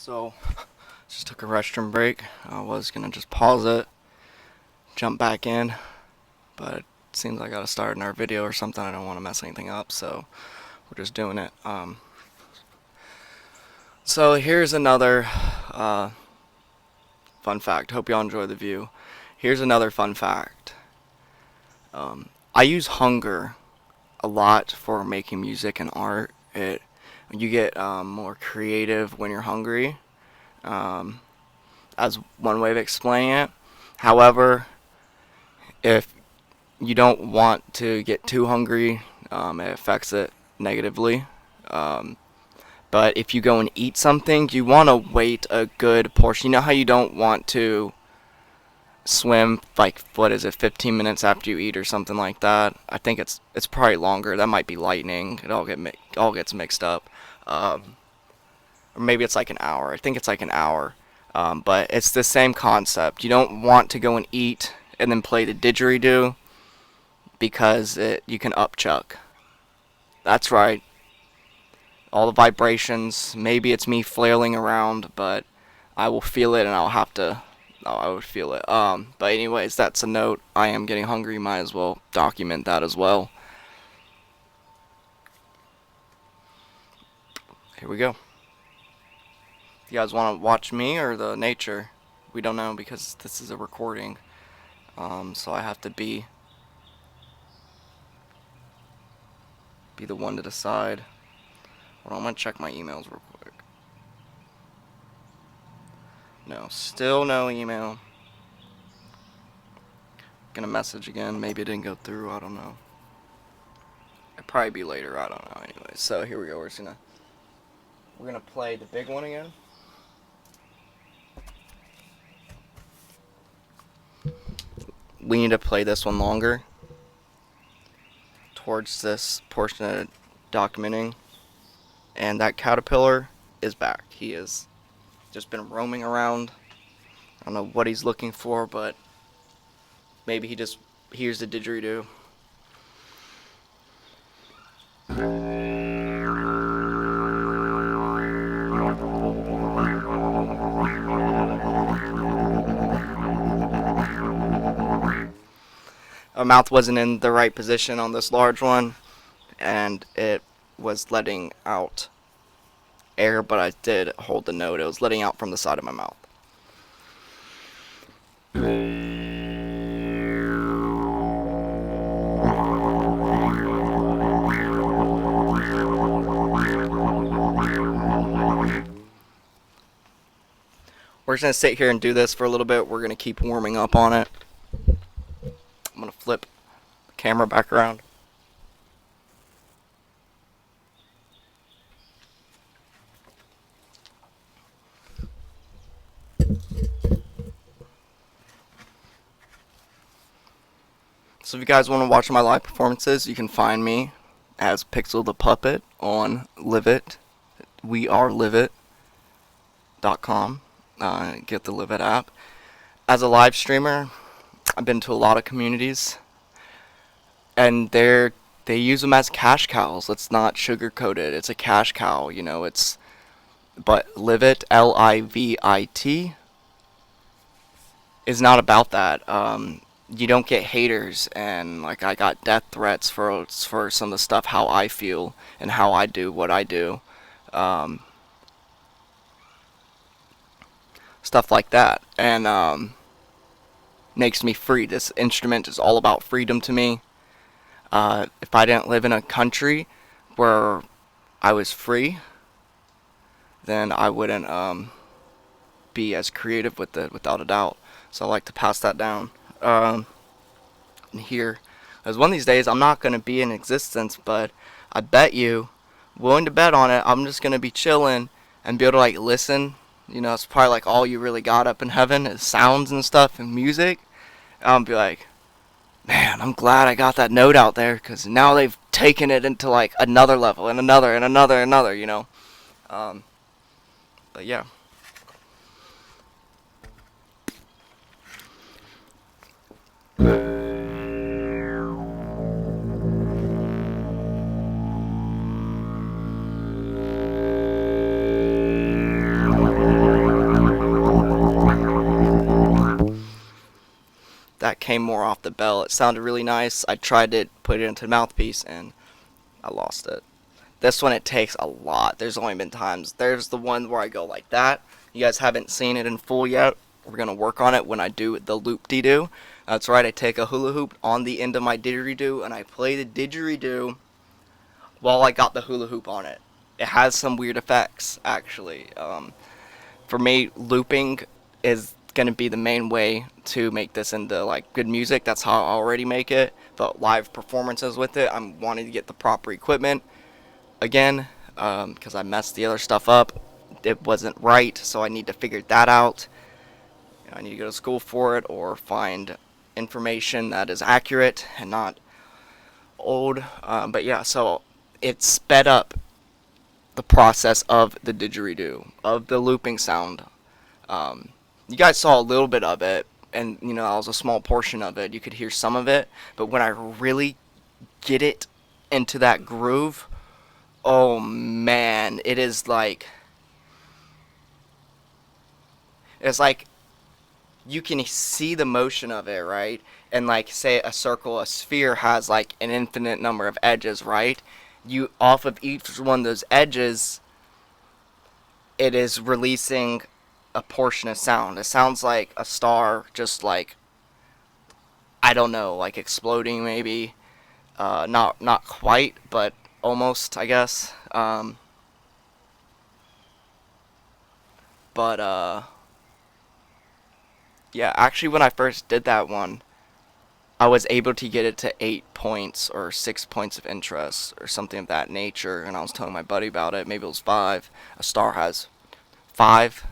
So, just took a restroom break. I was gonna just pause it, jump back in, but it seems I gotta start another video or something. I don't want to mess anything up, so we're just doing it. So here's another fun fact. Hope y'all enjoy the view. Here's another fun fact. I use hunger a lot for making music and art. You get more creative when you're hungry. Um, as one way of explaining it. However, if you don't want to get too hungry, it affects it negatively. Um, but if you go and eat something, you want to wait a good portion. You know how you don't want to swim like what is it, 15 minutes after you eat or something like that. I think it's probably longer. That might be lightning. It all gets mixed up. Or maybe it's like an hour. I think it's like an hour. But it's the same concept. You don't want to go and eat and then play the didgeridoo because you can upchuck. That's right. All the vibrations. Maybe it's me flailing around, but I will feel it and I'll have to. Oh, I would feel it. But anyways, that's a note. I am getting hungry. Might as well document that as well. Here we go. You guys want to watch me or the nature? We don't know because this is a recording. So I have to be the one to decide. Hold on, I'm gonna check my emails real quick. No, still no email. Gonna message again. Maybe it didn't go through. I don't know. It'll probably be later. I don't know. Anyway, so here we go. We're gonna play the big one again. We need to play this one longer towards this portion of documenting. And that caterpillar is back. He has just been roaming around. I don't know what he's looking for, but maybe he just hears the didgeridoo. Our mouth wasn't in the right position on this large one, and it was letting out air, but I did hold the note. It was letting out from the side of my mouth. We're just going to sit here and do this for a little bit. We're going to keep warming up on it. I'm going to flip the camera back around. So if you guys want to watch my live performances, you can find me as Pixel the Puppet on Live.it. We are Live.it.com. Get the Live.it app. As a live streamer, I've been to a lot of communities, and they use them as cash cows. Let's not sugarcoat it. It's a cash cow, you know. But Live.it, Livit, is not about that. You don't get haters, and like I got death threats for some of the stuff how I feel and how I do what I do, stuff like that, and makes me free. This instrument is all about freedom to me. If I didn't live in a country where I was free, then I wouldn't be as creative with it, without a doubt. So I like to pass that down. Here, because one of these days I'm not going to be in existence, but I bet you, willing to bet on it, I'm just going to be chilling and be able to like listen. You know, it's probably like all you really got up in heaven is sounds and stuff and music. I'll be like, man, I'm glad I got that note out there, because now they've taken it into like another level and another and another and another, you know. But yeah. that came more off the bell. It sounded really nice. I tried to put it into the mouthpiece and I lost it. This one, it takes a lot. There's only been times. There's the one where I go like that. You guys haven't seen it in full yet. We're going to work on it when I do the loop-de-doo. That's right, I take a hula hoop on the end of my didgeridoo and I play the didgeridoo while I got the hula hoop on it. It has some weird effects, actually. For me, looping is going to be the main way to make this into like good music. That's how I already make it. But live performances with it, I'm wanting to get the proper equipment again, because I messed the other stuff up. It wasn't right, so I need to figure that out. I need to go to school for it or find information that is accurate and not old. But yeah, so it sped up the process of the didgeridoo, of the looping sound. You guys saw a little bit of it, and that was a small portion of it. You could hear some of it, but when I really get it into that groove, oh man, it's like you can see the motion of it, right? And like say a sphere has like an infinite number of edges, right? You off of each one of those edges, it is releasing a portion of sound. It sounds like a star, just like, I don't know, like exploding maybe. Not quite, but almost, I guess. But yeah, actually, when I first did that one, I was able to get it to 8 points or 6 points of interest or something of that nature. And I was telling my buddy about it. Maybe it was five. A star has five.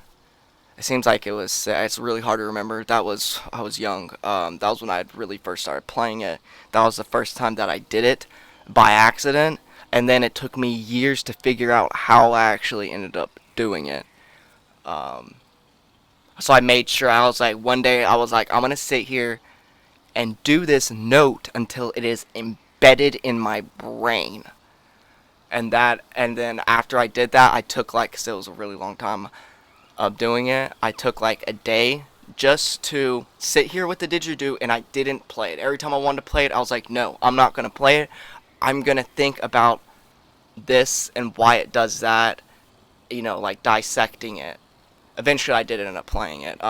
It seems like it was. It's really hard to remember. I was young. That was when I really first started playing it. That was the first time that I did it by accident, and then it took me years to figure out how I actually ended up doing it. So I made sure. I was like, one day I was like, I'm gonna sit here and do this note until it is embedded in my brain. And then after I did that, I took like, 'cause it was a really long time of doing it. I took like a day just to sit here with the didgeridoo, and I didn't play it. Every time I wanted to play it, I was like, no, I'm not gonna play it. I'm gonna think about this and why it does that. Like dissecting it. Eventually, I did end up playing it.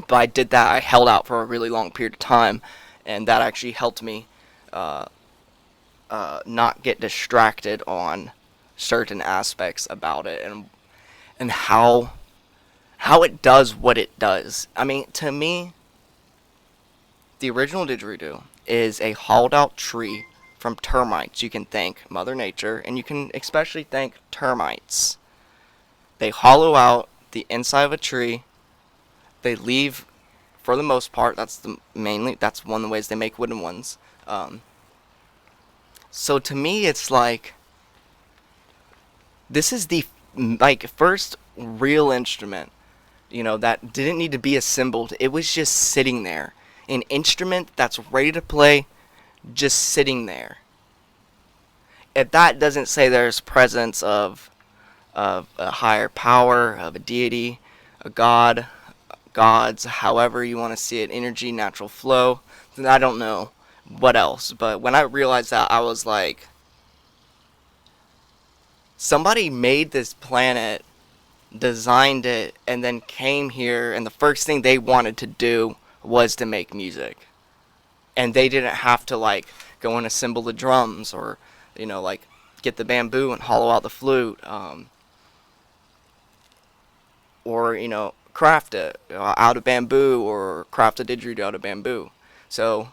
But I did that. I held out for a really long period of time, and that actually helped me not get distracted on certain aspects about it, and how it does what it does. I mean, to me, the original didgeridoo is a hollowed out tree from termites. You can thank Mother Nature, and you can especially thank termites. They hollow out the inside of a tree. They leave, for the most part, that's one of the ways they make wooden ones. So to me, it's like, this is the first real instrument, that didn't need to be assembled. It was just sitting there. An instrument that's ready to play, just sitting there. If that doesn't say there's presence of a higher power, of a deity, a god, gods, however you want to see it, energy, natural flow, then I don't know what else. But when I realized that, I was like, somebody made this planet, designed it, and then came here, and the first thing they wanted to do was to make music. And they didn't have to like go and assemble the drums, or like get the bamboo and hollow out the flute, or craft it out of bamboo, or craft a didgeridoo out of bamboo. So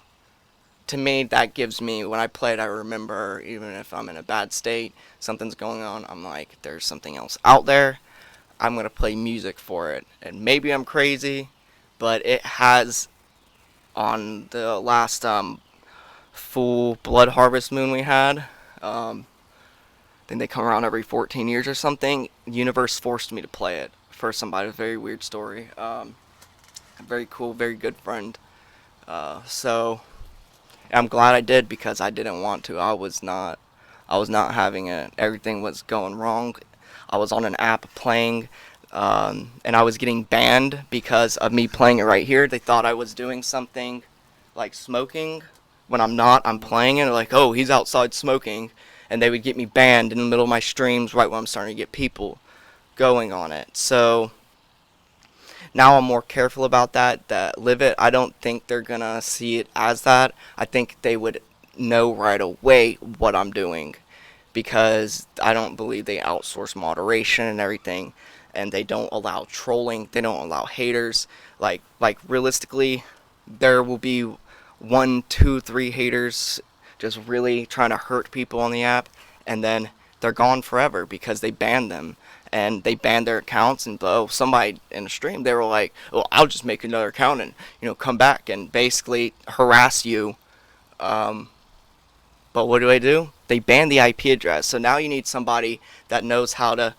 to me, that gives me, when I play it, I remember, even if I'm in a bad state, something's going on, I'm like, there's something else out there. I'm going to play music for it. And maybe I'm crazy, but it has, on the last full blood harvest moon we had, I think they come around every 14 years or something, the universe forced me to play it for somebody. A very weird story. A very cool, very good friend. So I'm glad I did, because I didn't want to. I was not having it. Everything was going wrong. I was on an app playing and I was getting banned because of me playing it right here. They thought I was doing something like smoking when I'm not. I'm playing it. They're like, oh, he's outside smoking, and they would get me banned in the middle of my streams right when I'm starting to get people going on it. So now I'm more careful about that. That Live It, I don't think they're gonna see it as that. I think they would know right away what I'm doing because I don't believe they outsource moderation and everything, and they don't allow trolling. They don't allow haters. Like realistically, there will be one, two, three haters just really trying to hurt people on the app, and then they're gone forever because they banned them and they banned their accounts. And oh, somebody in a stream, they were like, "Well, I'll just make another account and come back and basically harass you." Um, but what do? They banned the IP address. So now you need somebody that knows how to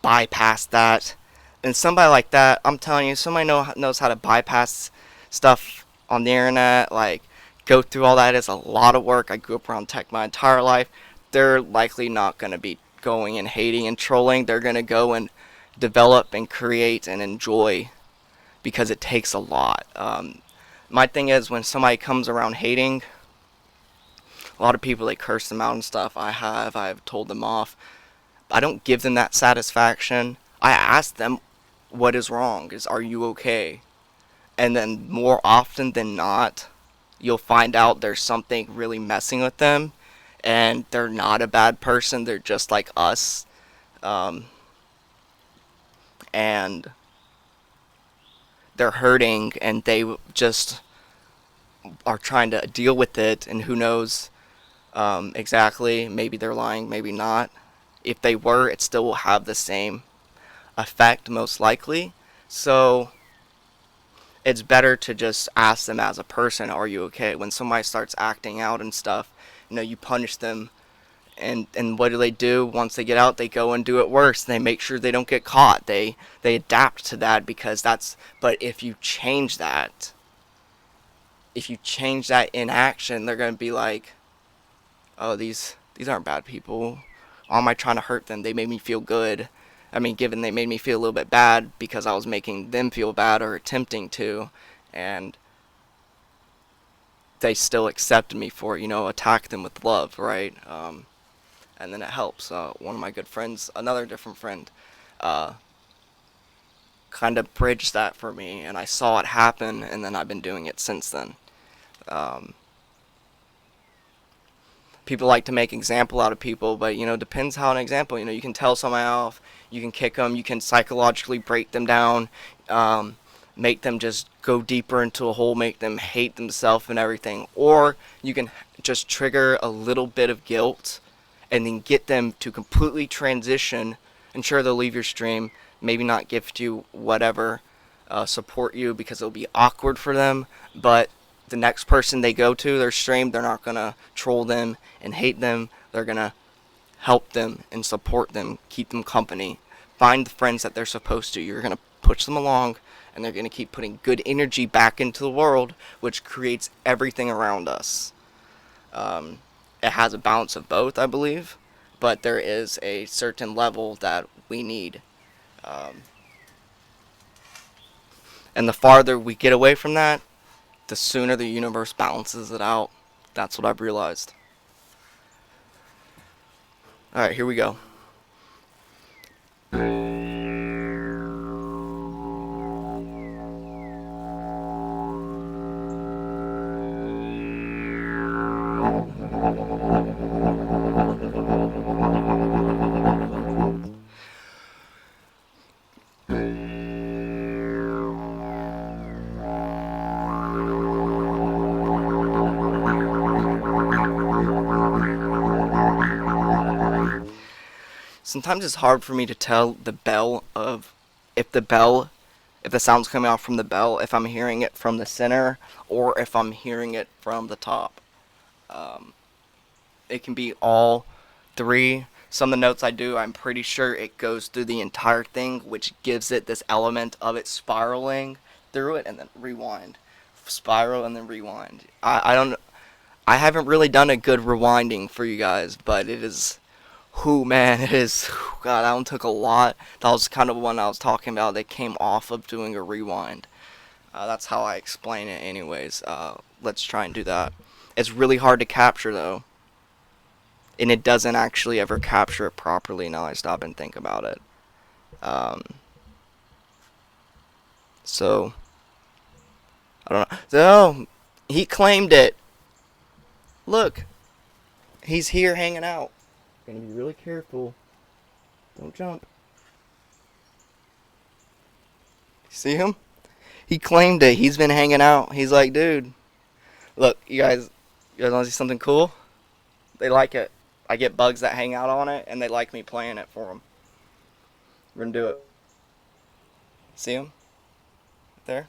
bypass that. And somebody like that, I'm telling you, somebody knows how to bypass stuff on the internet. Like, go through all that is a lot of work. I grew up around tech my entire life. They're likely not going to be going and hating and trolling. They're going to go and develop and create and enjoy because it takes a lot. My thing is, when somebody comes around hating, a lot of people, they curse them out and stuff. I've told them off. I don't give them that satisfaction. I ask them what is wrong. Are you okay? And then more often than not, you'll find out there's something really messing with them, and they're not a bad person. They're just like us, um, and they're hurting, and they just are trying to deal with it. And who knows exactly? Maybe they're lying, maybe not. If they were, it still will have the same effect, most likely. So it's better to just ask them as a person, are you okay? When somebody starts acting out and stuff, you punish them, and what do? Once they get out, they go and do it worse. They make sure they don't get caught. They adapt to that because that's. But if you change that in action, they're gonna be like, oh, these aren't bad people. Why am I trying to hurt them? They made me feel good. I mean, given they made me feel a little bit bad because I was making them feel bad or attempting to, and they still accepted me for it, attack them with love, right? And then it helps. One of my good friends, another different friend, uh, kind of bridged that for me, and I saw it happen, and then I've been doing it since then. Um, People like to make example out of people, but depends how an example. You can tell someone off, you can kick them, you can psychologically break them down, make them just go deeper into a hole, make them hate themselves and everything, or you can just trigger a little bit of guilt, and then get them to completely transition. And sure, they'll leave your stream, maybe not gift you whatever, support you because it'll be awkward for them, but the next person they go to their stream, they're not gonna troll them and hate them. They're gonna help them and support them, keep them company, find the friends that they're supposed to. You're gonna push them along, and they're gonna keep putting good energy back into the world, which creates everything around us. It has a balance of both, I believe, but there is a certain level that we need. Um, and the farther we get away from that, the sooner the universe balances it out. That's what I've realized. Alright, here we go. Sometimes it's hard for me to tell the bell of if the bell if the sound's coming out from the bell, if I'm hearing it from the center or if I'm hearing it from the top. Um, it can be all three. Some of the notes I do, I'm pretty sure it goes through the entire thing, which gives it this element of it spiraling through it and then rewind. Spiral and then rewind. I don't. I haven't really done a good rewinding for you guys, but it is. Whoo, man, it is. God, that one took a lot. That was kind of one I was talking about. They came off of doing a rewind. That's how I explain it, anyways. Let's try and do that. It's really hard to capture though, and it doesn't actually ever capture it properly. Now I stop and think about it. Um, so I don't know. So he claimed it. Look, he's here hanging out. Gonna be really careful. Don't jump. See him? He claimed it. He's been hanging out. He's like, dude, look, you guys want to see something cool? They like it. I get bugs that hang out on it, and they like me playing it for them. We're gonna do it. See him? There.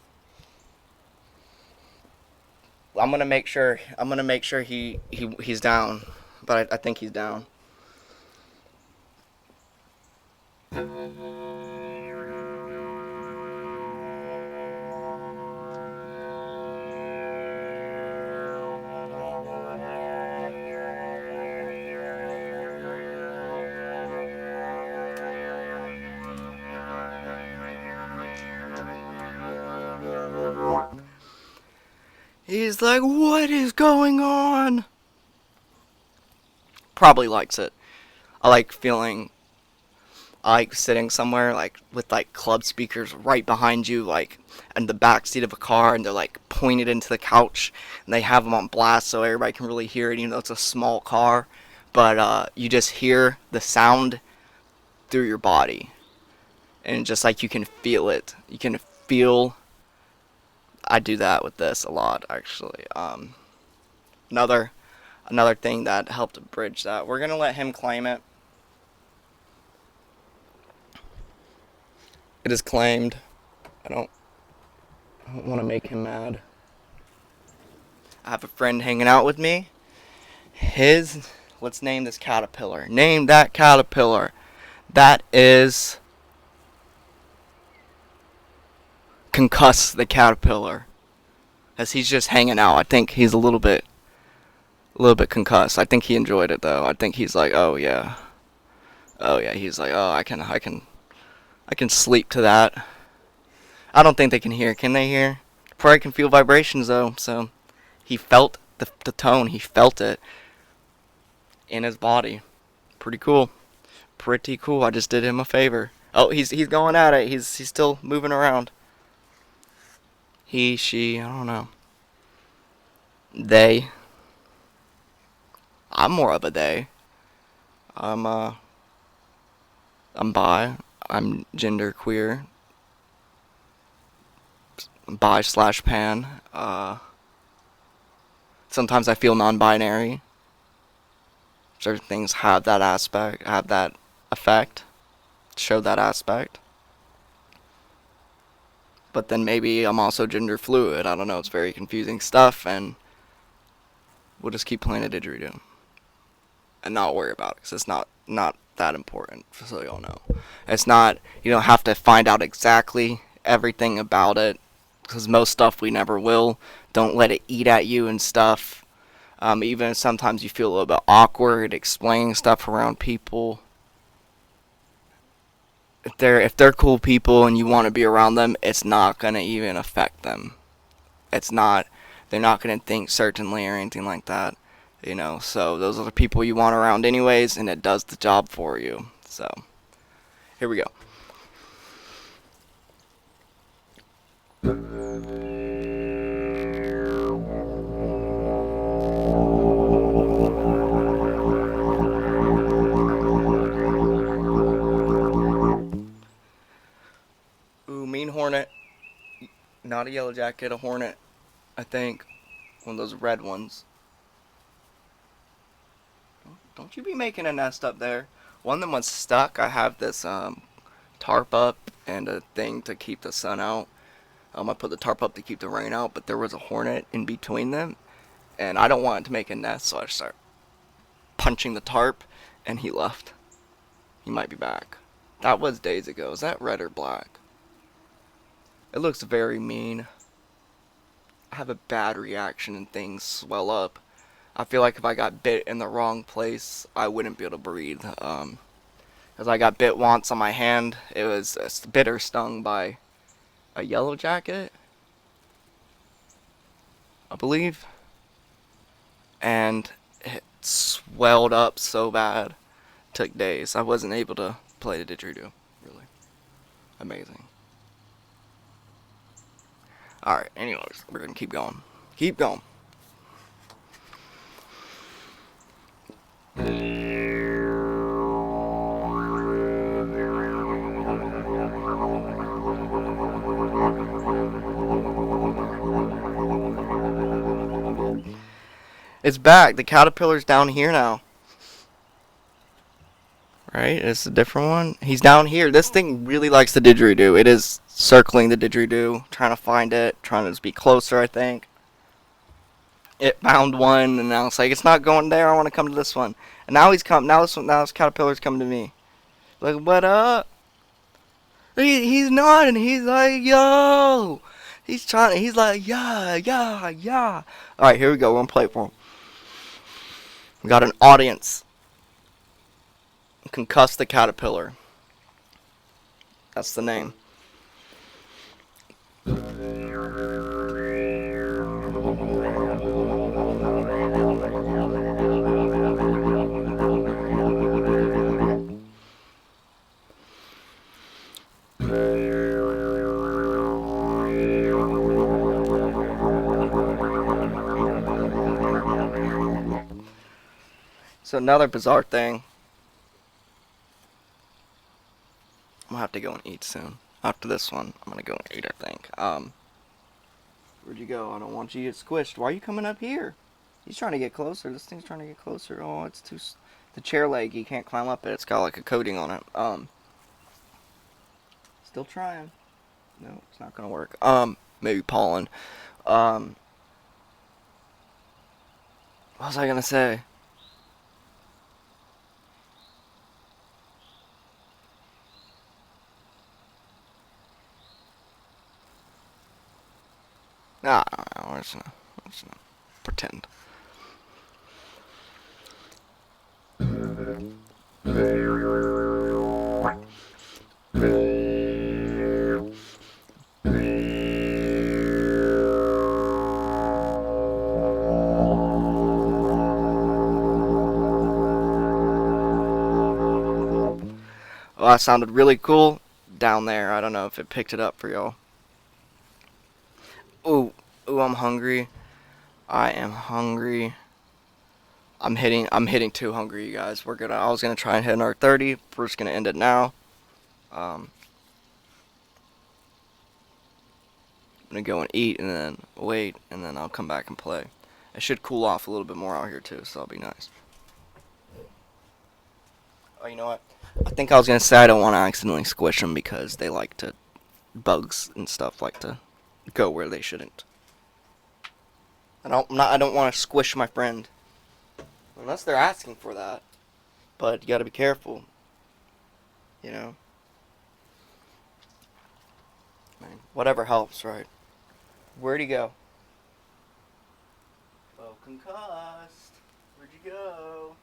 I'm gonna make sure. He's down, but I think he's down. He's like, what is going on? Probably likes it. I like feeling, I like sitting somewhere like with like club speakers right behind you, like in the back seat of a car, and they're like pointed into the couch, and they have them on blast so everybody can really hear it, even though it's a small car. But you just hear the sound through your body, and just like you can feel it. You can feel. I do that with this a lot, actually. Another another thing that helped bridge that. We're gonna let him claim it. It is claimed. I don't want to make him mad. I have a friend hanging out with me. Let's name this caterpillar. Name that caterpillar. That is concussed the caterpillar. As he's just hanging out. I think he's a little bit concussed. I think he enjoyed it though. I think he's like, oh yeah. Oh yeah, he's like, oh, I can sleep to that. I don't think they can hear. Can they hear? Probably can feel vibrations though. So he felt the tone. He felt it in his body. Pretty cool. Pretty cool. I just did him a favor. Oh, he's going at it. He's still moving around. He, she, I don't know. They. I'm more of a they. I'm I'm bi. I'm gender queer. Bi slash pan. Sometimes I feel non-binary. Certain things have that aspect, have that effect, show that aspect. But then maybe I'm also gender fluid. I don't know. It's very confusing stuff, and we'll just keep playing a didgeridoo and not worry about it because it's not that important. So you'll know, it's not. You don't have to find out exactly everything about it because most stuff we never will. Don't let it eat at you and stuff. Even sometimes you feel a little bit awkward explaining stuff around people. If they're cool people and you want to be around them, it's not gonna even affect them. It's not. They're not gonna think certainly or anything like that. So those are the people you want around anyways, and it does the job for you. So here we go. Ooh, mean hornet. Not a yellow jacket, a hornet. I think one of those red ones. Don't you be making a nest up there. One of them was stuck. I have this tarp up and a thing to keep the sun out. I put the tarp up to keep the rain out, but there was a hornet in between them, and I don't want it to make a nest, so I start punching the tarp, and he left. He might be back. That was days ago. Is that red or black? It looks very mean. I have a bad reaction and things swell up. I feel like if I got bit in the wrong place, I wouldn't be able to breathe. Because I got bit once on my hand. It was a bitter stung by a yellow jacket, I believe. And it swelled up so bad. Took days. I wasn't able to play the didgeridoo. Really. Amazing. Alright, anyways, we're gonna keep going. Keep going. It's back. The caterpillar's down here now. Right? It's a different one. He's down here. This thing really likes the didgeridoo. It is circling the didgeridoo, trying to find it, trying to be closer, I think. It found one, and now it's like, it's not going there. I want to come to this one. And now he's come. Now this caterpillar's coming to me. Like, what up? He's nodding. He's like, yo. He's trying. He's like, yeah, yeah, yeah. All right, here we go. We're gonna play it for him. We got an audience. Concussed the caterpillar. That's the name. So another bizarre thing. I'm gonna have to go and eat soon. After this one, I'm gonna go and eat, I think. Where'd you go? I don't want you to get squished. Why are you coming up here? He's trying to get closer. This thing's trying to get closer. Oh, it's too... The chair leg, you can't climb up it. It's got like a coating on it. Still trying. No, it's not gonna work. Maybe pollen. What was I gonna say? Nah, let's not pretend. Well, that sounded really cool down there. I don't know if it picked it up for y'all. Ooh, I'm hungry. I am hungry. I'm hitting too hungry, you guys. I was gonna try and hit another 30. We're just gonna end it now. I'm gonna go and eat and then wait and then I'll come back and play. It should cool off a little bit more out here too, so that'll be nice. Oh, you know what? I think I was gonna say I don't want to accidentally squish them because they like to, bugs and stuff like to go where they shouldn't. I don't want to squish my friend. Unless they're asking for that. But you gotta be careful. You know? I mean, whatever helps, right? Where'd he go? Oh, concussed. Where'd you go?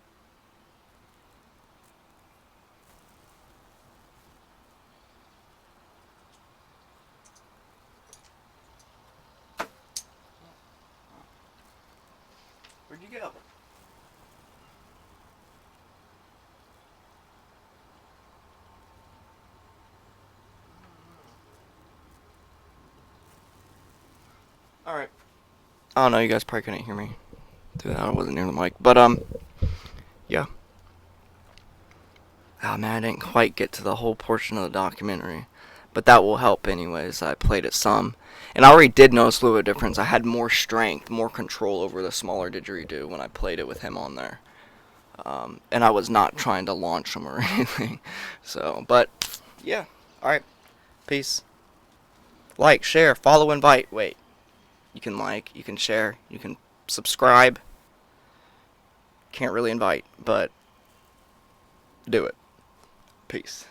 Where'd you go? Alright. I don't know, you guys probably couldn't hear me. Dude, I wasn't near the mic. But, yeah. Oh, man, I didn't quite get to the whole portion of the documentary. But that will help anyways. I played it some. And I already did notice a little bit of difference. I had more strength, more control over the smaller didgeridoo when I played it with him on there. And I was not trying to launch him or anything. So, but, yeah. Alright. Peace. Like, share, follow, invite. Wait. You can like, you can share, you can subscribe. Can't really invite, but do it. Peace.